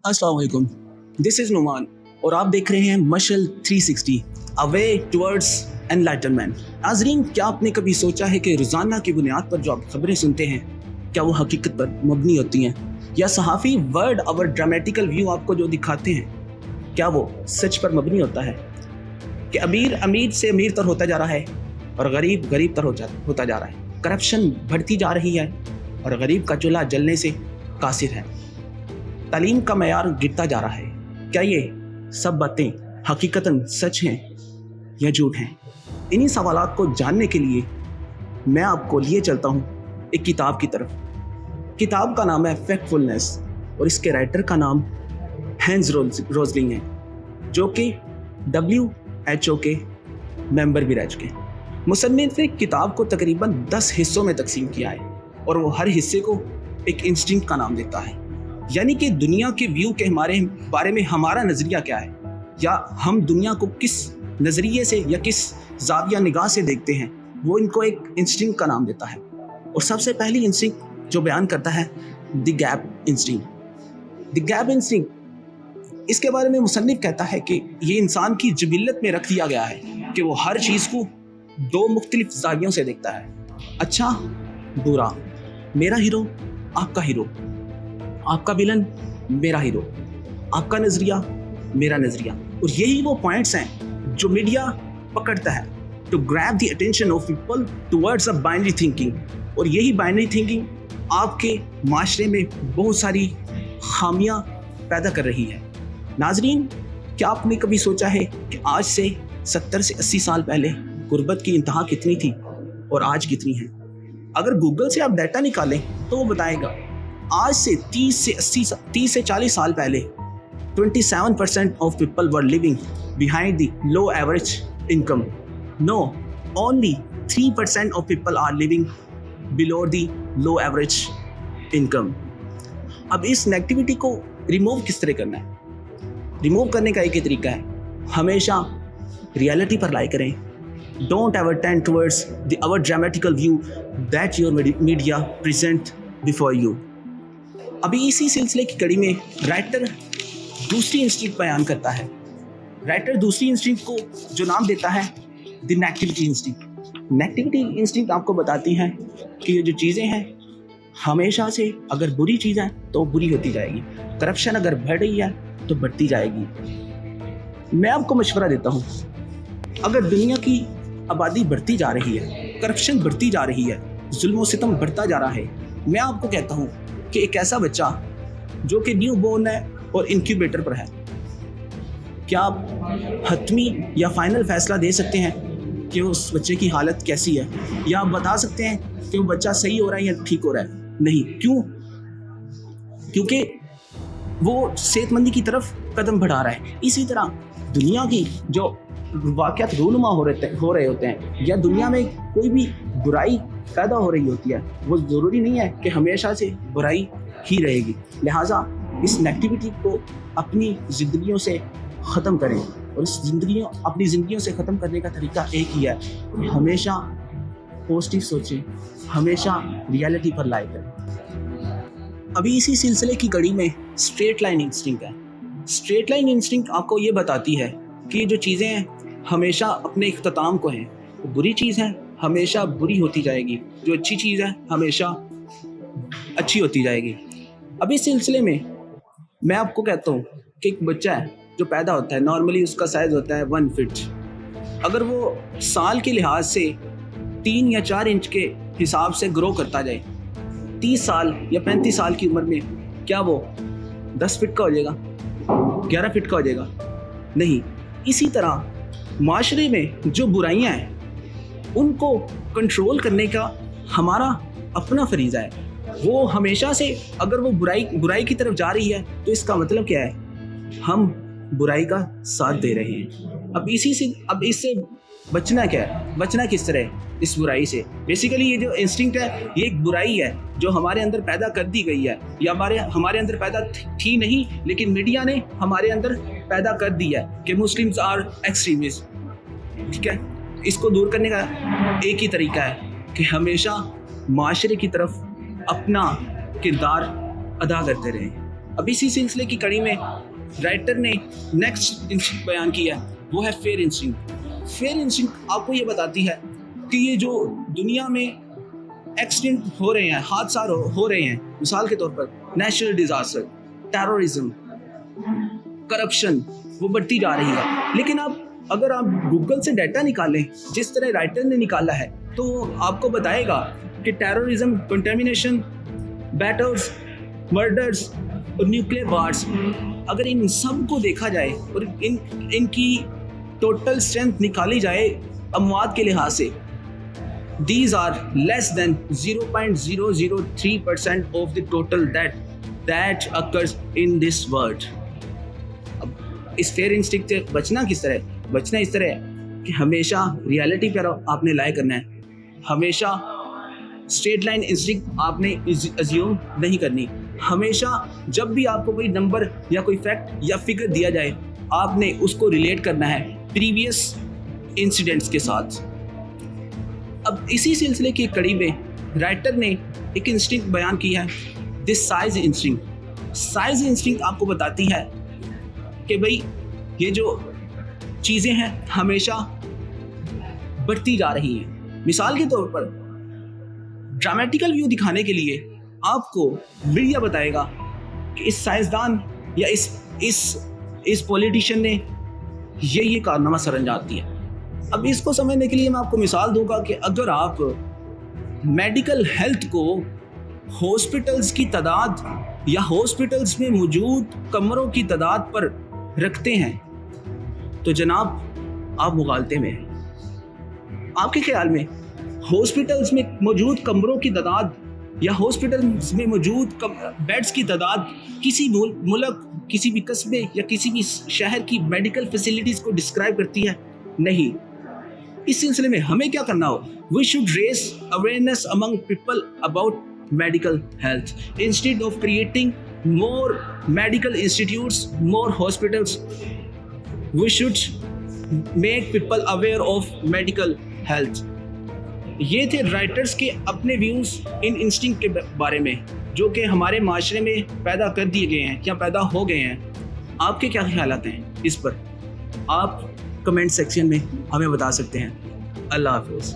अस्सलाम वालेकुम, this is Numan और आप देख रहे हैं मशल 360 अवे टुवर्ड्स एनलाइटनमेंट। नाज़रीन, क्या आपने कभी सोचा है कि रोज़ाना की बुनियाद पर जो आप खबरें सुनते हैं क्या वो हकीकत पर मबनी होती हैं, या सहाफ़ी वर्ड और ड्रामेटिकल व्यू आपको जो दिखाते हैं क्या वो सच पर मबनी होता है कि अमीर अमीर से अमीर तर होता जा रहा है और गरीब गरीब तर होता जा रहा है, करप्शन बढ़ती जा रही है और गरीब का चूल्हा जलने से कासिर है, तालीम का मयार गिरता जा रहा है। क्या ये सब बातें हकीकतन सच हैं या झूठ हैं? इन्हीं सवालात को जानने के लिए मैं आपको लिए चलता हूँ एक किताब की तरफ। किताब का नाम है फैक्टफुलनेस और इसके राइटर का नाम हैंस रोजलिंग है, जो कि WHO के मेंबर भी रह चुके हैं। मुसन्निफ ने किताब को तकरीबन 10 हिस्सों में तकसीम किया है और वो हर हिस्से को एक इंस्टिंक्ट का नाम देता है, यानी कि दुनिया के व्यू के हमारे बारे में हमारा नज़रिया क्या है, या हम दुनिया को किस नज़रिए से या किस ज़ाविया निगाह से देखते हैं, वो इनको एक इंस्टिंक्ट का नाम देता है। और सबसे पहली इंस्टिंक्ट जो बयान करता है the gap instinct. The gap instinct, इसके बारे में मुसन्निफ कहता है कि ये इंसान की जिबिल्लत में रख दिया गया है कि वो हर चीज़ को दो मुख्तलिफ ज़ावियों से देखता है, अच्छा बुरा, मेरा हीरो आपका हीरो, आपका विलन मेरा हीरो, आपका नज़रिया मेरा नज़रिया। और यही वो पॉइंट्स हैं जो मीडिया पकड़ता है to grab the attention of people towards a binary thinking. और यही बाइनरी थिंकिंग आपके माशरे में बहुत सारी खामियां पैदा कर रही है। नाजरीन, क्या आपने कभी सोचा है कि आज से 70 से 80 साल पहले गुर्बत की इंतहा कितनी थी और आज कितनी है? अगर गूगल से आप डाटा निकालें तो वो बताएगा आज से 30 से 40 साल पहले 27% of people were living behind the low average income. No, only 3% of people are living below the low average income. अब इस नेगेटिविटी को रिमूव किस तरह करना है? रिमूव करने का एक ही तरीका है, हमेशा रियलिटी पर लाई करें। Don't ever tend towards the our dramatical view that your media present before you. अभी इसी सिलसिले की कड़ी में राइटर दूसरी इंस्टिंक्ट बयान करता है। राइटर दूसरी इंस्टिंक्ट को जो नाम देता है the negativity instinct. Negativity instinct आपको बताती है कि ये जो चीज़ें हैं हमेशा से अगर बुरी चीज़ है तो बुरी होती जाएगी, करप्शन अगर बढ़ रही है तो बढ़ती जाएगी। मैं आपको मशवरा देता हूँ, अगर दुनिया की आबादी बढ़ती जा रही है, करप्शन बढ़ती जा रही है, जुल्म व सितम बढ़ता जा रहा है, मैं आपको कहता हूँ कि एक ऐसा बच्चा जो कि न्यू बोर्न है और इंक्यूबेटर पर है, क्या आप हतमी या फाइनल फैसला दे सकते हैं कि उस बच्चे की हालत कैसी है, या आप बता सकते हैं कि वो बच्चा सही हो रहा है या ठीक हो रहा है? नहीं। क्यों? क्योंकि वो सेहतमंदी की तरफ कदम बढ़ा रहा है। इसी तरह दुनिया की जो वाक़यात रूनुमा हो रहे होते हैं, या दुनिया में कोई भी बुराई पैदा हो रही होती है, वो ज़रूरी नहीं है कि हमेशा से बुराई ही रहेगी। लिहाजा इस नेगेटिविटी को अपनी ज़िंदगियों से ख़त्म करें, और अपनी ज़िंदगियों से ख़त्म करने का तरीका एक ही है, हमेशा पॉजिटिव सोचें, हमेशा रियलिटी पर लाई करें। अभी इसी सिलसिले की कड़ी में स्ट्रेट लाइन इंस्टिंक्ट है। स्ट्रेट लाइन इंस्टिंक्ट आपको ये बताती है कि जो चीज़ें हैं हमेशा अपने इख्तिताम को हैं, तो बुरी चीज़ है हमेशा बुरी होती जाएगी, जो अच्छी चीज़ है हमेशा अच्छी होती जाएगी। अब इस सिलसिले में मैं आपको कहता हूँ कि एक बच्चा है जो पैदा होता है, नॉर्मली उसका साइज़ होता है 1 फीट। अगर वो साल के लिहाज से 3 या 4 इंच के हिसाब से ग्रो करता जाए, 30 साल या 35 साल की उम्र में क्या वो 10 फीट का हो जाएगा, 11 फीट का हो जाएगा? नहीं। इसी तरह माशरे में जो बुराइयां हैं उनको कंट्रोल करने का हमारा अपना फरीज़ा है। वो हमेशा से अगर वो बुराई की तरफ जा रही है तो इसका मतलब क्या है? हम बुराई का साथ दे रहे हैं। अब इससे बचना क्या है? बचना किस तरह है इस बुराई से? बेसिकली ये जो इंस्टिंक्ट है ये एक बुराई है जो हमारे अंदर पैदा कर दी गई है, या हमारे अंदर पैदा थी नहीं, लेकिन मीडिया ने हमारे अंदर पैदा कर दी है कि मुस्लिम्स आर एक्सट्रीमिस्ट। ठीक है, इसको दूर करने का एक ही तरीका है कि हमेशा माशरे की तरफ अपना किरदार अदा करते रहें, अब इसी सिलसिले की कड़ी में राइटर ने नेक्स्ट इंस्टिंक्ट बयान किया है, वो है फेयर इंस्टिंक्ट। फेयर इंस्टिंक्ट आपको ये बताती है कि ये जो दुनिया में एक्सीडेंट हो रहे हैं, हादसा हो रहे हैं, मिसाल के तौर पर नेचुरल डिजास्टर, टेररिज्म, करप्शन, वो बढ़ती जा रही है। लेकिन अगर आप गूगल से डाटा निकालें जिस तरह राइटर ने निकाला है, तो आपको बताएगा कि टेररिज्म, कंटेमिनेशन, बैटल्स, मर्डर्स और न्यूक्लियर वार्स, अगर इन सब को देखा जाए और इनकी टोटल स्ट्रेंथ निकाली जाए अमवात के लिहाज से, these are less than 0.003% of the total that occurs in this world. अब इस फेयर इंस्टिंक्ट से बचना किस तरह? बचना इस तरह है कि हमेशा रियलिटी पर आपने लाया करना है, हमेशा स्ट्रेट लाइन इंस्टिंक्ट आपने अज्यूम नहीं करनी। हमेशा जब भी आपको कोई नंबर या कोई फैक्ट या फिगर दिया जाए, आपने उसको रिलेट करना है प्रीवियस इंसिडेंट्स के साथ। अब इसी सिलसिले की कड़ी में राइटर ने एक इंस्टिंक्ट बयान किया है, this size instinct. Size instinct आपको बताती है कि भाई ये जो चीज़ें हैं हमेशा बढ़ती जा रही हैं। मिसाल के तौर पर ड्रामेटिकल व्यू दिखाने के लिए आपको मीडिया बताएगा कि इस साइंसदान या इस पॉलिटिशियन ने ये कारनामा सर अंजाम दिया। अब इसको समझने के लिए मैं आपको मिसाल दूंगा कि अगर आप मेडिकल हेल्थ को हॉस्पिटल्स की तादाद या हॉस्पिटल्स में मौजूद कमरों की तादाद पर रखते हैं तो जनाब आप मुगालते में हैं। आपके ख्याल में हॉस्पिटल्स में मौजूद कमरों की तादाद या हॉस्पिटल्स में मौजूद बेड्स की तादाद किसी मुल्क, किसी भी कस्बे या किसी भी शहर की मेडिकल फैसिलिटीज़ को डिस्क्राइब करती है? नहीं। इस सिलसिले में हमें क्या करना हो? We should raise awareness among people about medical health instead of creating more medical institutes, more hospitals. We should make people aware of medical health. ये थे राइटर्स के अपने व्यूज़ इन इंस्टिंक्ट के बारे में, जो कि हमारे माशरे में पैदा कर दिए गए हैं या पैदा हो गए हैं। आपके क्या ख्यालात हैं इस पर? आप कमेंट सेक्शन में हमें बता सकते हैं। अल्लाह हाफ़िज़।